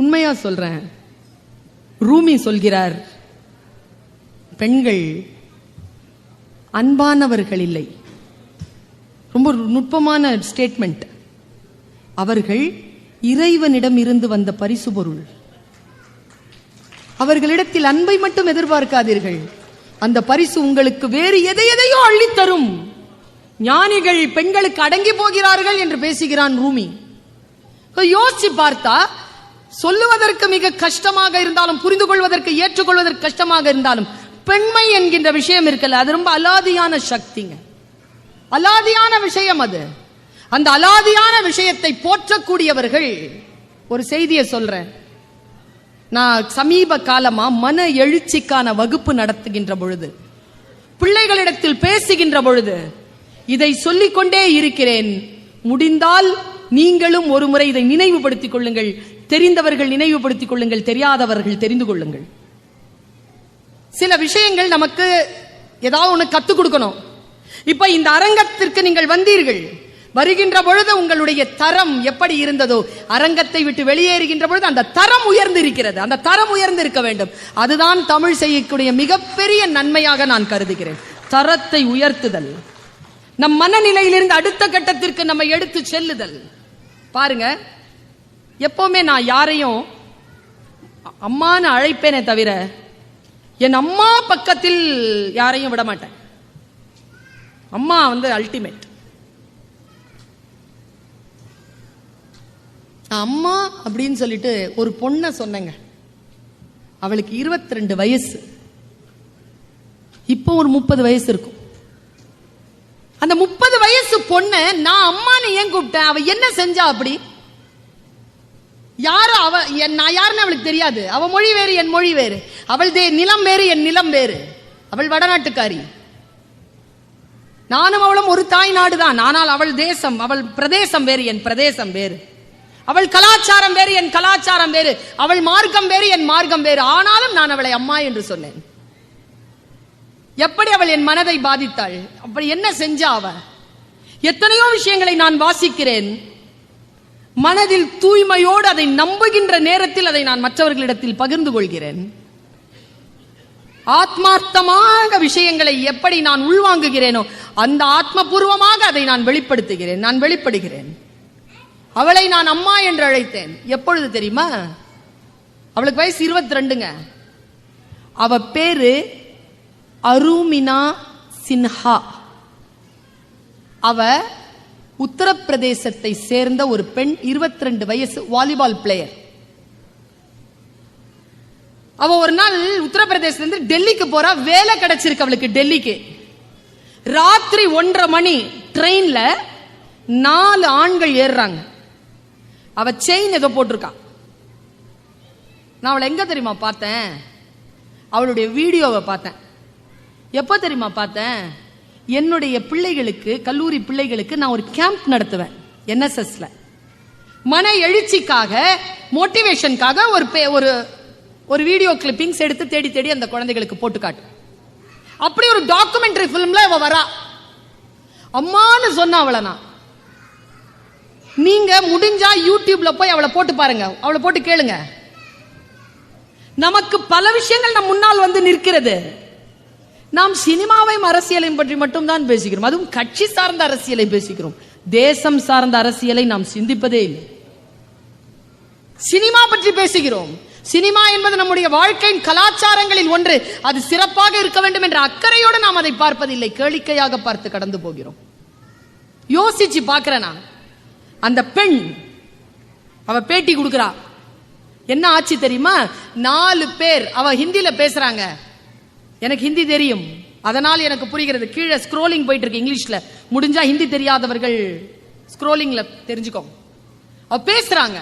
உண்மையா சொல்றேன். ரூமி சொல்கிறார், பெண்கள் அன்பானவர்கள் இல்லை. ரொம்ப நுட்பமான ஸ்டேட்மெண்ட். அவர்கள் இறைவனிடம் இருந்து வந்த பரிசு பொருள். அவர்களிடத்தில் அன்பை மட்டும் எதிர்பார்க்காதீர்கள், அந்த பரிசு உங்களுக்கு வேறு எதையோ அள்ளித்தரும். ஞானிகள் பெண்களுக்கு அடங்கி போகிறார்கள் என்று பேசுகிறான் ரூமி. யோசிச்சு பார்த்தா, சொல்லுவதற்கு மிக கஷ்டமாக இருந்தாலும், புரிந்து கொள்வதற்கு ஏற்றுக்கொள்வதற்கு கஷ்டமாக இருந்தாலும், பெண்மை என்கின்ற விஷயம் இருக்கல, அது ரொம்ப அலாதியான சக்திங்க, அலாதியான விஷயம். அது அந்த அலாதியான விஷயத்தை போற்றக்கூடியவர்கள். ஒரு செய்தியை சொல்றேன். நான் சமீப காலமா மன எழுச்சிக்கான வகுப்பு நடத்துகின்ற பொழுது, பிள்ளைகளிடத்தில் பேசுகின்ற பொழுது இதை சொல்லிக் கொண்டே இருக்கிறேன். முடிந்தால் நீங்களும் ஒரு முறை இதை நினைவுபடுத்திக் கொள்ளுங்கள். தெரிந்தவர்கள் நினைவுபடுத்திக் கொள்ளுங்கள், தெரியாதவர்கள் தெரிந்து கொள்ளுங்கள். சில விஷயங்கள் நமக்கு ஏதாவது ஒன்று கத்துக் கொடுக்கணும். இப்ப இந்த அரங்கத்திற்கு நீங்கள் வந்தீர்கள். வருகின்ற பொழுது உங்களுடைய தரம் எப்படி இருந்ததோ, அரங்கத்தை விட்டு வெளியேறுகின்ற பொழுது அந்த தரம் உயர்ந்து இருக்கிறது. அந்த தரம் உயர்ந்து இருக்க வேண்டும். அதுதான் தமிழ் செய்யக்கூடிய மிகப்பெரிய நன்மையாக நான் கருதுகிறேன். தரத்தை உயர்த்துதல், நம் மனநிலையிலிருந்து அடுத்த கட்டத்திற்கு நம்ம எடுத்து செல்லுதல். பாருங்க, எப்பவுமே நான் யாரையும் அம்மான்னு அழைப்பேனே தவிர என் அம்மா பக்கத்தில் யாரையும் விட மாட்டேன். அம்மா அல்டிமேட். அம்மா அப்படின்னு சொல்லிட்டு ஒரு பொண்ணை சொன்னேங்க. அவளுக்கு 22 வயசு. இப்போ ஒரு 30 வயசு இருக்கும். அந்த 30 வயசு பொண்ணு நான் அம்மான்னு ஏன் கூப்பிட்டேன்? அவ என்ன செஞ்சா? அப்படி யாரு அவ? நான் யாருன்னு அவளுக்கு தெரியாது. அவ மொழி வேறு, என் மொழி வேறு. அவள் நிலம் வேறு, என் நிலம் வேறு. அவள் வடநாட்டுக்காரி, நானும் அவளும் ஒரு தாய் நாடுதான். ஆனால் அவள் தேசம், அவள் பிரதேசம் வேறு, என் பிரதேசம் வேறு. அவள் கலாச்சாரம் வேறு, என் கலாச்சாரம் வேறு. அவள் மார்க்கம் வேறு, என் மார்க்கம் வேறு. ஆனாலும் நான் அவளை அம்மா என்று சொன்னேன். எப்படி அவள் என் மனதை பாதித்தாள்? அப்படி என்ன செஞ்சா அவ? எத்தனையோ விஷயங்களை நான் வாசிக்கிறேன். மனதில் தூய்மையோடு அதை நம்புகின்ற நேரத்தில் அதை நான் மற்றவர்களிடத்தில் பகிர்ந்து கொள்கிறேன். ஆத்மார்த்தமாக விஷயங்களை எப்படி நான் உள்வாங்குகிறேனோ அந்த ஆத்மபூர்வமாக அதை நான் வெளிப்படுத்துகிறேன், நான் வெளிப்படுகிறேன். அவளை நான் அம்மா என்று அழைத்தேன். எப்பொழுது தெரியுமா? அவளுக்கு வயசு 22ங்க. அவ பேரு அரூமினா சின்ஹா. அவ உத்தரப்பிரதேசத்தை சேர்ந்த ஒரு பெண், 22 வயசு, வாலிபால் பிளேயர். அவ ஒரு நாள் உத்தரப்பிரதேசத்துல டெல்லிக்கு போறா. வேலை கிடைச்சிருக்கு அவளுக்கு டெல்லிக்கு. ராத்திரி 1:30 மணி ட்ரெயின்ல 4 ஆண்கள் ஏறுறாங்க. அவ செயின் ஏதோ போட்டிருக்கா. நான் அவளை எங்க தெரியுமா பார்த்தேன்? அவளுடைய வீடியோவை பார்த்தேன். எப்ப தெரியுமா பார்த்தேன்? என்னுடைய பிள்ளைகளுக்கு, கல்லூரி பிள்ளைகளுக்கு நான் ஒரு கேம்ப் நடத்துவேன் NSSல. மன எழுச்சிக்காக, மோட்டிவேஷனுக்காக ஒரு வீடியோ கிளிப்பிங்ஸ் எடுத்து தேடி தேடி அந்த குழந்தைகளுக்கு போட்டு காட்டு. அப்படி ஒரு டாக்குமெண்ட்ரி பிலிம்ல அவ வரா. அம்மான்னு சொன்ன அவளை நான். நீங்க முடிஞ்சா யூடியூப்ல போய் அவளை போட்டு பாருங்க, அவளை போட்டு கேளுங்க. நமக்கு பல விஷயங்கள் நம் முன்னால் நிற்கிறது. நாம் சினிமாவையும் அரசியலையும் பற்றி மட்டும் தான் பேசிக்கிறோம். அதுவும் கட்சி சார்ந்த அரசியலை பேசிக்கிறோம். தேசம் சார்ந்த அரசியலை நாம் சிந்திப்பதே இல்லை. சினிமா பற்றி பேசுகிறோம். சினிமா என்பது நம்முடைய வாழ்க்கையின் கலாச்சாரங்களில் ஒன்று. அது சிறப்பாக இருக்க வேண்டும் என்ற அக்கறையோடு நாம் அதை பார்ப்பதில்லை. கேளிக்கையாக பார்த்து கடந்து போகிறோம். யோசிச்சு பார்க்கிறேன் நான். அந்த பெண் அவ பேட்டி கொடுக்கிறா. என்ன ஆச்சு தெரியுமா? 4 பேர், அவ ஹிந்தியில பேசுறாங்க. எனக்கு ஹிந்தி தெரியும், அதனால் எனக்கு புரிகிறது. கீழே ஸ்க்ரோலிங் போயிட்டு இருக்கு இங்கிலீஷ்ல. முடிஞ்சா ஹிந்தி தெரியாதவர்கள் ஸ்க்ரோலிங்ல தெரிஞ்சுக்கோ. அவ பேசுறாங்க.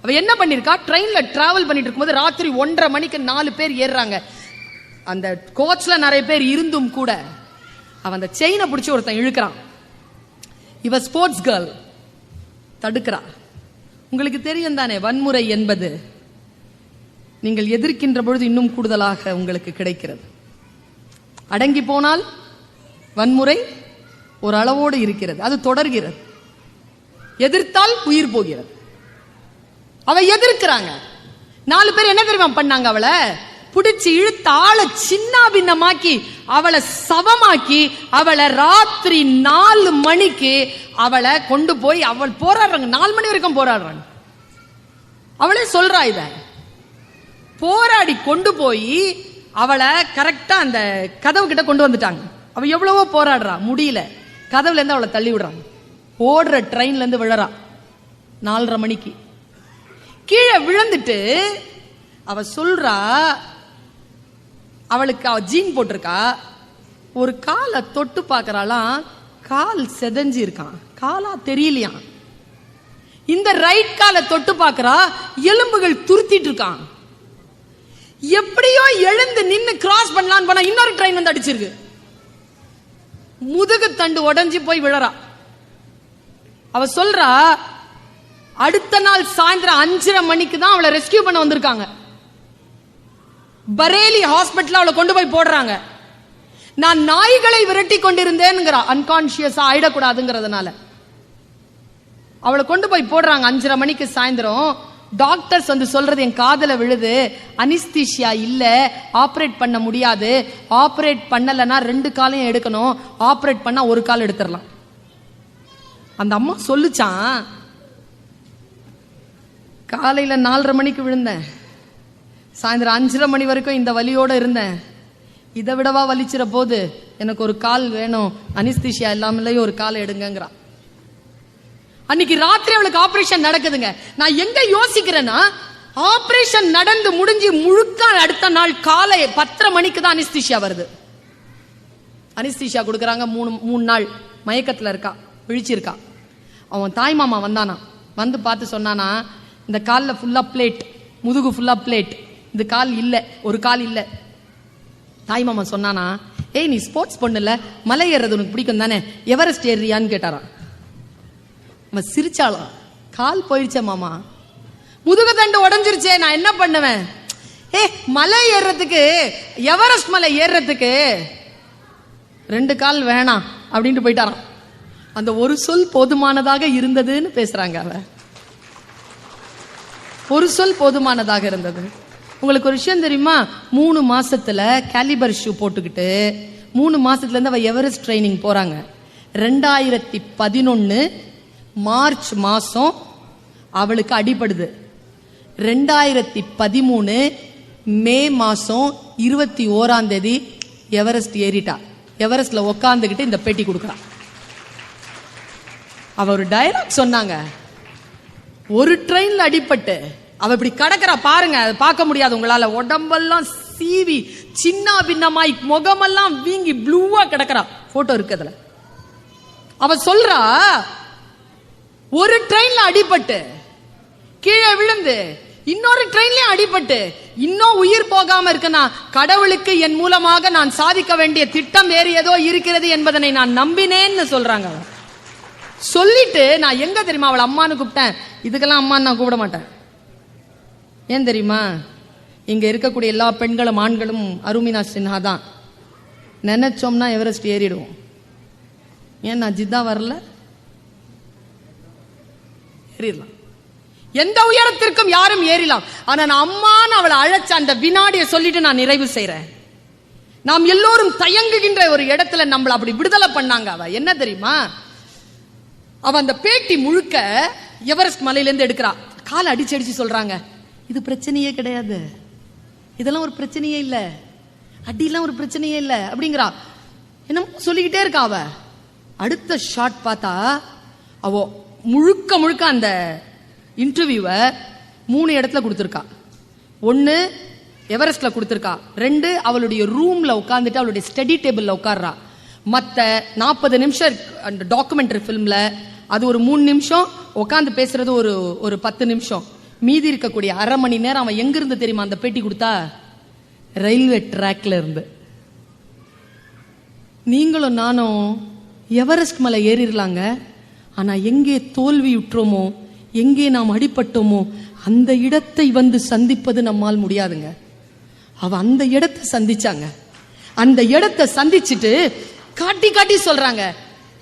அவ என்ன பண்ணிருக்கா? ட்ரெயின்ல டிராவல் பண்ணிட்டு இருக்கும்போது ராத்திரி 1:30 மணிக்கு 4 பேர் ஏறுறாங்க. அந்த கோச்ல நிறைய பேர் இருந்தும் கூட அவன் அந்த செயினை பிடிச்சி ஒருத்தன் இழுக்கிறான். இவ ஸ்போர்ட்ஸ் கேர்ள், தடுக்கிறா. உங்களுக்கு தெரியும் தானே, வன்முறை என்பது நீங்கள் எதிர்க்கின்ற பொழுது இன்னும் கூடுதலாக உங்களுக்கு கிடைக்கிறது. அடங்கி போனால் வன்முறை ஒரு அளவோடு இருக்கிறது, அது தொடர்கிறது. எதிர்த்தால் உயிர் போகிறது. அவ எதிர்க்கிறாங்க. 4 பேர் என்ன தெரியுமா பண்ணாங்க? அவளை பிடிச்சி இழுத்து ஆளை சின்ன பின்னமாக்கி அவளை சவமாக்கி அவளை ராத்திரி 4 மணிக்கு அவளை கொண்டு போய் அவள் போராடுறாங்க. 4 மணி வரைக்கும் போராடுறாங்க. அவளே சொல்றா, இத போராடி கொண்டு போய் அவளை கரெக்டா அந்த கதவு கிட்ட கொண்டு வந்துட்டாங்க. அவ எவ்வளவோ போராடுறா, முடியல. கதவுல இருந்து அவளை தள்ளி விடுறாங்க. ஓடுற ட்ரெயின்ல இருந்து விழறா 4:30 மணிக்கு. கீழே விழுந்துட்டு அவ சொல்றா, அவளுக்கு அவ ஜீன் போட்டிருக்கா, ஒரு காலை தொட்டு பாக்குறாளாம், கால் செதஞ்சு இருக்கான், காலா தெரியலையா. இந்த ரைட் காலை தொட்டு பாக்குறா, எலும்புகள் துருத்திட்டு இருக்கான். எப்படியோ எழுந்து நின்னு கிராஸ் பண்ணலான்னு போனா இன்னொரு ட்ரெயின் வந்து அடிச்சிருக்கு. முதுகு தண்டு உடைஞ்சு போய் விழறா. அவ சொல்றா, அடுத்த நாள் சாயந்தரம் 5:30 மணிக்கு தான் அவளை ரெஸ்கியூ பண்ண வந்திருக்காங்க. பரேலி ஹாஸ்பிட்டல் அவளை கொண்டு போய் போடுறாங்க. நான் நாய்களை விரட்டி கொண்டிருந்தேன்ங்கிறா, அன்கான்சியஸா ஆயிடக்கூடாதுங்கிறதுனால அவளை கொண்டு போய் போடுறாங்க. 5:30 மணிக்கு சாயந்தரம் டாக்டர்ஸ் வந்து சொல்றது என் காதல விழுது, அனிஸ்தீசியா இல்ல, ஆபரேட் பண்ண முடியாது, ஆபரேட் பண்ணலன்னா 2 காலையும் எடுக்கணும், ஆபரேட் பண்ணா 1 கால் எடுத்துடலாம். அந்த அம்மா சொல்லுச்சான், காலையில 4:30 மணிக்கு விழுந்தேன், சாயந்தரம் 5:30 மணி வரைக்கும் இந்த வலியோட இருந்தேன், இதை விடவா வலிச்சிட போது, எனக்கு 1 கால் வேணும், அனிஸ்தீசியா இல்லாமலேயே 1 காலை எடுங்கிறா. அன்னைக்கு ராத்திரி அவளுக்கு ஆபரேஷன் நடக்குதுங்க. நான் எங்க யோசிக்கிறேன்னா, ஆபரேஷன் நடந்து முடிஞ்சு முழுக்க அடுத்த நாள் காலை 10:30 மணிக்கு தான் அனிஸ்தீசியா வருது. அனிஸ்தீசியா கொடுக்கறாங்க. 3 நாள் மயக்கத்துல இருக்கா, விழிச்சிருக்கா. அவன் தாய் மாமா வந்தானா, வந்து பார்த்து சொன்னானா, இந்த காலில் ஃபுல்லா பிளேட், முதுகு ஃபுல்லா பிளேட், இந்த கால் இல்ல, 1 கால் இல்ல. தாய் மாமா சொன்னானா, ஏய் நீ ஸ்போர்ட்ஸ் பொண்ணுல, மலை ஏறது உனக்கு பிடிக்கும் தானே, எவரெஸ்ட் ஏறியான்னு கேட்டாராம். அவன் சிரிச்சாலாம், கால் போயிடுச்சே மாமா, முதுகு தண்டு உடஞ்சிருச்சே, நான் என்ன பண்ணுவேன், மலை ஏறதுக்கு, எவரெஸ்ட் மலை ஏறதுக்கு 2 கால் வேணாம் அப்படின்ட்டு போயிட்டாராம். அந்த ஒரு சொல் போதுமானதாக இருந்ததுன்னு பேசுறாங்க. அவ ஒரு சொல் போதுமானதாக இருந்தது. உங்களுக்கு ஒரு விஷயம் தெரியுமா, 3 மாசத்துல கேலிபர் ஷூ போட்டுக்கிட்டு 3 மாசத்துல இருந்து அவ எவரெஸ்ட் ட்ரைனிங் போறாங்க. 2011 மார்ச் மாசம் அவளுக்கு அடிபடுது. 2013 மே மாசம் 21ஆம் தேதி எவரெஸ்ட் ஏறிட்டா. எவரெஸ்ட்ல உட்காந்துக்கிட்டு இந்த பேட்டி கொடுக்கறா. அவ ஒரு டயலாக் சொன்னாங்க, ஒரு ட்ரெயின்ல அடிபட்டு அவ இப்படி கடக்கறா பாருங்க, அதை பார்க்க முடியாது உங்களால, உடம்பெல்லாம் சீவி சின்ன பின்னமாய் முகமெல்லாம் வீங்கி ப்ளூவா கிடக்கறா. போட்டோ இருக்கு அதுல. அவ சொல்றா, ஒரு ட்ரெயின்ல அடிபட்டு கீழே விழுந்து இன்னொரு ட்ரெயின்லயும் அடிபட்டு இன்னும் உயிர் போகாம இருக்குன்னா, கடவுளுக்கு என் மூலமாக நான் சாதிக்க வேண்டிய திட்டம் வேறு ஏதோ இருக்கிறது என்பதனை நான் நம்பினேன்னு சொல்றாங்க. சொல்லிட்டு நான் எங்க தெரியுமா அவளை அம்மான்னு கூப்பிட்டேன். இதுக்கெல்லாம் அம்மான்னு நான் கூப்பிட மாட்டேன். ஏன் தெரியுமா, இங்க இருக்கக்கூடிய எல்லா பெண்களும் ஆண்களும் அருமினா சின்ஹா தான். நினைச்சோம்னா எவரெஸ்ட் ஏறிடுவோம். ஏன் நான் ஜித்தா வரல, ஏறிடலாம். எந்த உயரத்திற்கும் யாரும் ஏறலாம். ஆனா நான் அம்மான்னு அவளை அழைச்ச அந்த வினாடியை சொல்லிட்டு நான் நிறைவு செய்யறேன். நாம் எல்லோரும் தயங்குகின்ற ஒரு இடத்துல நம்மள அப்படி விடுதலை பண்ணாங்க. அவ என்ன தெரியுமா, அவ அந்த பேட்டி முழுக்க எவரெஸ்ட் மலையிலிருந்து எடுக்கிறா. காலை அடிச்சு அடிச்சு சொல்றாங்க, இது பிரச்சனையே கிடையாது, இதெல்லாம் ஒரு பிரச்சனையே இல்ல, அடியெல்லாம் ஒரு பிரச்சனையே இல்ல அப்படிங்கிறா. என்ன சொல்லிக்கிட்டே இருக்கா. அவ அடுத்த ஷாட் பார்த்தா, அவ முழுக்க முழுக்க அந்த இன்டர்வியூவை 3 இடத்துல கொடுத்திருக்கா. 1 எவரெஸ்ட்ல கொடுத்திருக்கா, 2 அவளுடைய ரூம்ல உட்கார்ந்துட்டு அவளுடைய ஸ்டடி டேபிள்ல உட்கார்றா. மத்த 40 நிமிஷம் அந்த டாக்குமெண்ட்ரி பிலிம்ல அது ஒரு 3 நிமிஷம், உட்காந்து பேசுறது ஒரு 10 நிமிஷம். மீதி இருக்கக்கூடிய 1/2 மணி நேரம் அவன் எங்க இருந்து தெரியுமா அந்த பேட்டி கொடுத்தா, ரயில்வே ட்ராக்ல இருந்து. நீங்களும் நானும் எவரெஸ்ட் மலை ஏறிடலாங்க, ஆனா எங்கே தோல்வியுற்றோமோ, எங்கே நாம் அடிபட்டோமோ அந்த இடத்தை வந்து சந்திப்பது நம்மால் முடியாதுங்க. அவ அந்த இடத்தை சந்திச்சாங்க. அந்த இடத்தை சந்திச்சுட்டு காட்டி காட்டி சொல்றாங்க,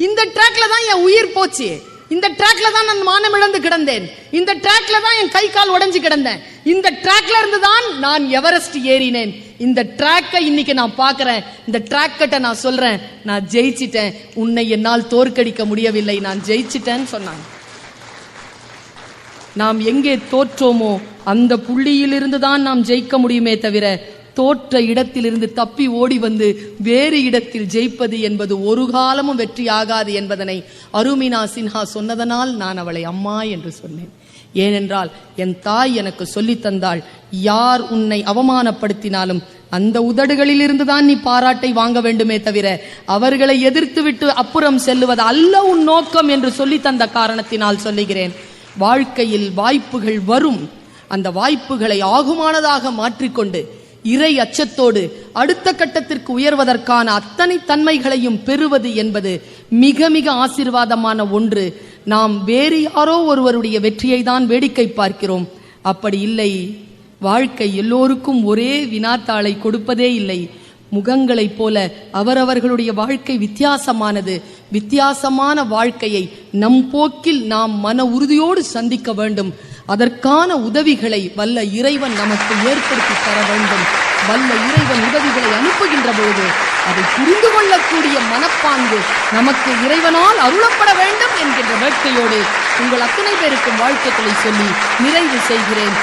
இந்த ட்ராக்ல தான் என் உயிர் போச்சு, இந்த ட்ராக்ல தான் நான் மானம் இழந்து கிடந்தேன், இந்த ட்ராக்ல தான் என் கை கால் உடைஞ்சு கிடந்தேன், இந்த ட்ராக்ல இருந்து தான் நான் எவரெஸ்ட் ஏறினேன். இந்த ட்ராக்கை இன்னைக்கு நான் பார்க்கிறேன், இந்த ட்ராக் கிட்ட நான் சொல்றேன், நான் ஜெயிச்சிட்டேன், உன்னை என்னால் தோற்கடிக்க முடியவில்லை, நான் ஜெயிச்சிட்டேன்னு சொன்னாங்க. நாம் எங்கே தோற்றோமோ அந்த புள்ளியிலிருந்து தான் நாம் ஜெயிக்க முடியுமே தவிர, தோற்ற இடத்திலிருந்து தப்பி ஓடி வந்து வேறு இடத்தில் ஜெயிப்பது என்பது ஒரு காலமும் வெற்றி ஆகாது என்பதனை அருமினா சின்ஹா சொன்னதனால் நான் அவளை அம்மா என்று சொன்னேன். ஏனென்றால் என் தாய் எனக்கு சொல்லி தந்தாள், யார் உன்னை அவமானப்படுத்தினாலும் அந்த உதடுகளில் இருந்துதான் நீ பாராட்டை வாங்க வேண்டுமே தவிர அவர்களை எதிர்த்து விட்டு அப்புறம் செல்லுவது அல்ல உன் நோக்கம் என்று சொல்லி தந்த காரணத்தினால் சொல்லுகிறேன். வாழ்க்கையில் வாய்ப்புகள் வரும், அந்த வாய்ப்புகளை ஆகுமானதாக மாற்றிக்கொண்டு இறை அச்சத்தோடு அடுத்த கட்டத்திற்கு உயர்வதற்கான அத்தனை தன்மைகளையும் பெறுவது என்பது மிக மிக ஆசீர்வாதமான ஒன்று. நாம் வேறு யாரோ ஒருவருடைய வெற்றியை தான் வேடிக்கை பார்க்கிறோம். அப்படி இல்லை. வாழ்க்கை எல்லோருக்கும் ஒரே வினாத்தாளை கொடுப்பதே இல்லை. முகங்களைப் போல அவரவர்களுடைய வாழ்க்கை வித்தியாசமானது. வித்தியாசமான வாழ்க்கையை நம் போக்கில் நாம் மன உறுதியோடு சந்திக்க வேண்டும். அதற்கான உதவிகளை வல்ல இறைவன் நமக்கு ஏற்படுத்தி தர வேண்டும். வல்ல இறைவன் உதவிகளை அனுப்புகின்ற போது அதை புரிந்து கொள்ளக்கூடிய மனப்பாங்கு நமக்கு இறைவனால் அருளப்பட வேண்டும் என்கின்ற வேட்கையோடு உங்கள் அத்தனை பேருக்கும் வாழ்த்துக்களை சொல்லி நிறைவு செய்கிறேன்.